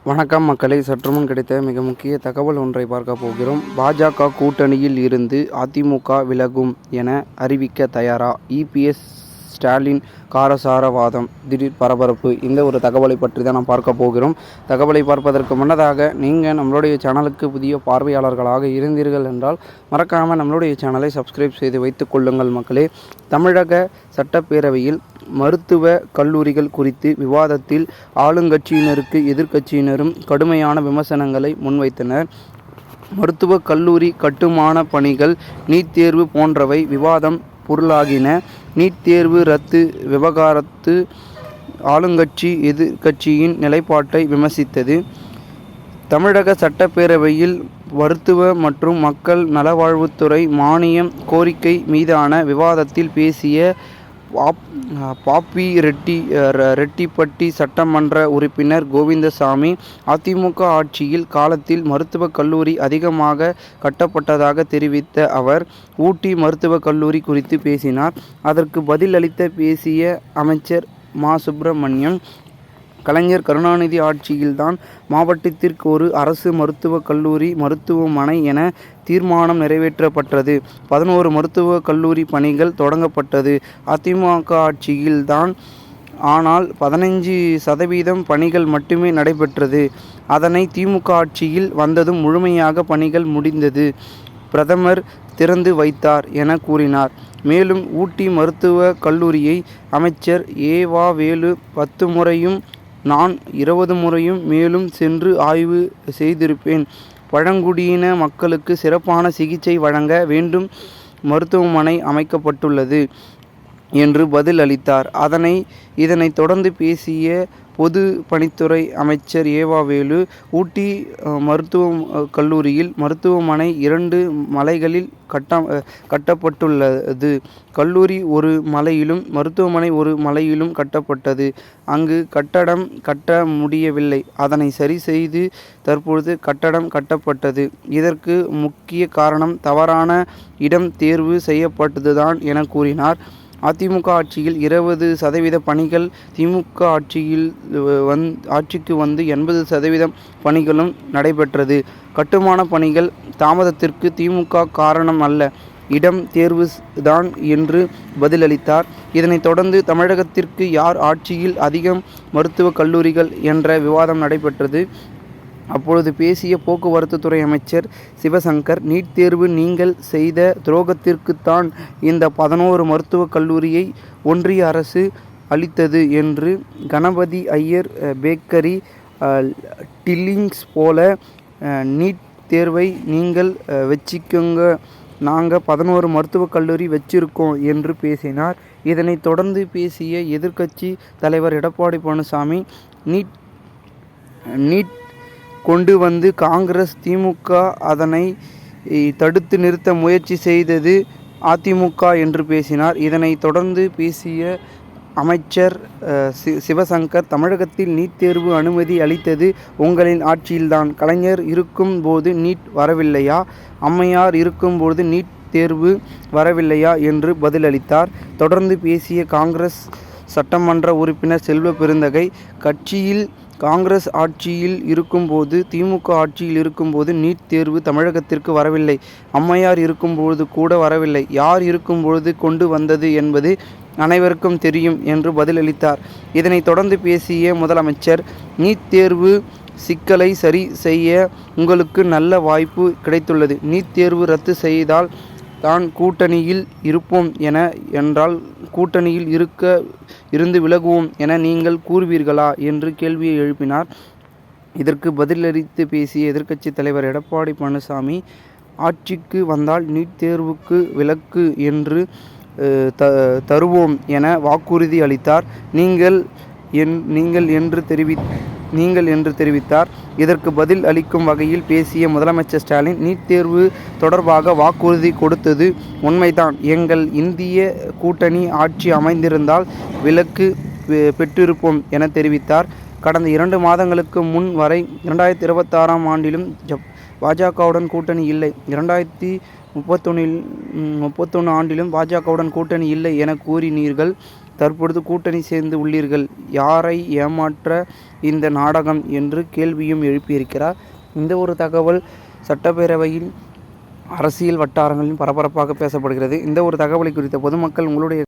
வணக்கம் மக்களே, சற்றுமுன் கிடைத்த மிக முக்கிய தகவல் ஒன்றை பார்க்க போகிறோம். பாஜக கூட்டணியில் இருந்து அதிமுக விலகும் என அறிவிக்க தயாரா? இபிஎஸ் ஸ்டாலின் காரசார வாதம், திடீர் பரபரப்பு. இந்த ஒரு தகவலை பற்றி தான் நாம் பார்க்க போகிறோம். தகவலை பார்ப்பதற்கு முன்னதாக நீங்கள் நம்மளுடைய சேனலுக்கு புதிய பார்வையாளர்களாக இருந்தீர்கள் என்றால் மறக்காமல் நம்மளுடைய சேனலை சப்ஸ்கிரைப் செய்து வைத்துக் கொள்ளுங்கள் மக்களே. தமிழக சட்டப்பேரவையில் மருத்துவ கல்லூரிகள் குறித்து விவாதத்தில் ஆளுங்கட்சியினருக்கு எதிர்க்கட்சியினரும் கடுமையான விமர்சனங்களை முன்வைத்தனர். மருத்துவ கல்லூரி கட்டுமான பணிகள், நீட் தேர்வு போன்றவை விவாதம் பொருளாகின. நீட் தேர்வு ரத்து விவகாரத்து ஆளுங்கட்சி எதிர்க்கட்சியின் நிலைப்பாட்டை விமர்சித்தது. தமிழக சட்டப்பேரவையில் மருத்துவ மற்றும் மக்கள் நலவாழ்வுத்துறை மானியம் கோரிக்கை மீதான விவாதத்தில் பேசிய பாப்பி ரெட்டிப்பட்டி சட்டமன்ற உறுப்பினர் கோவிந்தசாமி, அதிமுக ஆட்சியில் காலத்தில் மருத்துவக் கல்லூரி அதிகமாக கட்டப்பட்டதாக தெரிவித்த அவர் ஊட்டி மருத்துவக் கல்லூரி குறித்து பேசினார். அதற்கு பதிலளித்த பேசிய அமைச்சர் மா. சுப்பிரமணியன், கலைஞர் கருணாநிதி ஆட்சியில்தான் மாவட்டத்திற்கு ஒரு அரசு மருத்துவக் கல்லூரி மருத்துவமனை என தீர்மானம் நிறைவேற்றப்பட்டது. 11 மருத்துவக் கல்லூரி பணிகள் தொடங்கப்பட்டது அதிமுக ஆட்சியில்தான். ஆனால் 15% பணிகள் மட்டுமே நடைபெற்றது. அதனை திமுக ஆட்சியில் வந்ததும் முழுமையாக பணிகள் முடிந்தது. பிரதமர் திறந்து வைத்தார் என கூறினார். மேலும் ஊட்டி மருத்துவக் கல்லூரியை அமைச்சர் ஏ.வா. வேலு 10 முறையும் நான் 20 முறையும் மேலும் சென்று ஆய்வு செய்திருப்பேன். பழங்குடியின மக்களுக்கு சிறப்பான சிகிச்சை வழங்க வேண்டும் மருத்துவமனை அமைக்கப்பட்டுள்ளது என்று பதில் அளித்தார். இதனைத் தொடர்ந்து பேசிய பொது பணித்துறை அமைச்சர் ஏ.வா. வேலு, ஊட்டி மருத்துவக் கல்லூரியில் மருத்துவமனை 2 மலைகளில் கட்டப்பட்டுள்ளது. கல்லூரி ஒரு மலையிலும் மருத்துவமனை ஒரு மலையிலும் கட்டப்பட்டது. அங்கு கட்டடம் கட்ட முடியவில்லை. அதனை சரி செய்து தற்பொழுது கட்டடம் கட்டப்பட்டது. இதற்கு முக்கிய காரணம் தவறான இடம் தேர்வு செய்யப்பட்டதுதான் என கூறினார். அதிமுக ஆட்சியில் 20% பணிகள், திமுக ஆட்சிக்கு வந்து 80% பணிகளும் நடைபெற்றது. கட்டுமான பணிகள் தாமதத்திற்கு திமுக காரணம் அல்ல, இடம் தேர்வு தான் என்று பதிலளித்தார். இதனைத் தொடர்ந்து தமிழகத்திற்கு யார் ஆட்சியில் அதிகம் மருத்துவக் கல்லூரிகள் என்ற விவாதம் நடைபெற்றது. அப்பொழுது பேசிய போக்குவரத்து துறை அமைச்சர் சிவசங்கர், நீட் தேர்வு நீங்கள் செய்த துரோகத்திற்குத்தான் இந்த 11 மருத்துவக் கல்லூரியை ஒன்றிய அரசு அளித்தது என்று, கணபதி ஐயர் பேக்கரி, டில்லிங்ஸ் போல நீட் தேர்வை நீங்கள் வச்சிக்கோங்க, நாங்கள் 11 மருத்துவக் கல்லூரி வச்சிருக்கோம் என்று பேசினார். இதனைத் தொடர்ந்து பேசிய எதிர்க்கட்சி தலைவர் எடப்பாடி பழனிசாமி, நீட் கொண்டு வந்து காங்கிரஸ், திமுக அதனை தடுத்து நிறுத்த முயற்சி செய்தது அதிமுக என்று பேசினார். இதனைத் தொடர்ந்து பேசிய அமைச்சர் சிவசங்கர், தமிழகத்தில் நீட் தேர்வு அனுமதி அளித்தது உங்களின் ஆட்சியில்தான். கலைஞர் இருக்கும் போது நீட் வரவில்லையா? அம்மையார் இருக்கும்போது நீட் தேர்வு வரவில்லையா என்று பதிலளித்தார். தொடர்ந்து பேசிய காங்கிரஸ் சட்டமன்ற உறுப்பினர் செல்வ பெருந்தகை, கட்சியில் காங்கிரஸ் ஆட்சியில் இருக்கும்போது, திமுக ஆட்சியில் இருக்கும்போது நீட் தேர்வு தமிழகத்திற்கு வரவில்லை. அம்மையார் இருக்கும்போது கூட வரவில்லை. யார் இருக்கும்பொழுது கொண்டு வந்தது என்பது அனைவருக்கும் தெரியும் என்று பதிலளித்தார். இதனைத் தொடர்ந்து பேசிய முதலமைச்சர், நீட் தேர்வு சிக்கலை சரி செய்ய உங்களுக்கு நல்ல வாய்ப்பு கிடைத்துள்ளது. நீட் தேர்வு ரத்து செய்தால் தான் கூட்டணியில் இருப்போம் என்றால் கூட்டணியில் இருந்து விலகுவோம் என நீங்கள் கூறுவீர்களா என்று கேள்வியை எழுப்பினார். இதற்கு பதிலளித்து பேசிய எதிர்க்கட்சி தலைவர் எடப்பாடி பழனிசாமி, ஆட்சிக்கு வந்தால் நீட் தேர்வுக்கு விலக்கு என்று தருவோம் என வாக்குறுதி அளித்தார். நீங்கள் என்று தெரிவித்தார். இதற்கு பதில் அளிக்கும் வகையில் பேசிய முதலமைச்சர் ஸ்டாலின், நீட் தேர்வு தொடர்பாக வாக்குறுதி கொடுத்தது உண்மைதான். எங்கள் இந்திய கூட்டணி ஆட்சி அமைந்திருந்தால் விலக்கு பெற்றிருப்போம் என தெரிவித்தார். கடந்த 2 மாதங்களுக்கு முன் வரை 2026ஆம் ஆண்டிலும் பாஜகவுடன் கூட்டணி இல்லை, 2031 ஆண்டிலும் பாஜகவுடன் கூட்டணி இல்லை என கூறினீர்கள். தற்பொழுது கூட்டணி சேர்ந்து உள்ளீர்கள். யாரை ஏமாற்ற இந்த நாடகம் என்று கேள்வியும் எழுப்பியிருக்கிறார். இந்த ஒரு தகவல் சட்டப்பேரவையின் அரசியல் வட்டாரங்களில் பரபரப்பாக பேசப்படுகிறது. இந்த ஒரு தகவலை குறித்த பொதுமக்கள் உங்களுடைய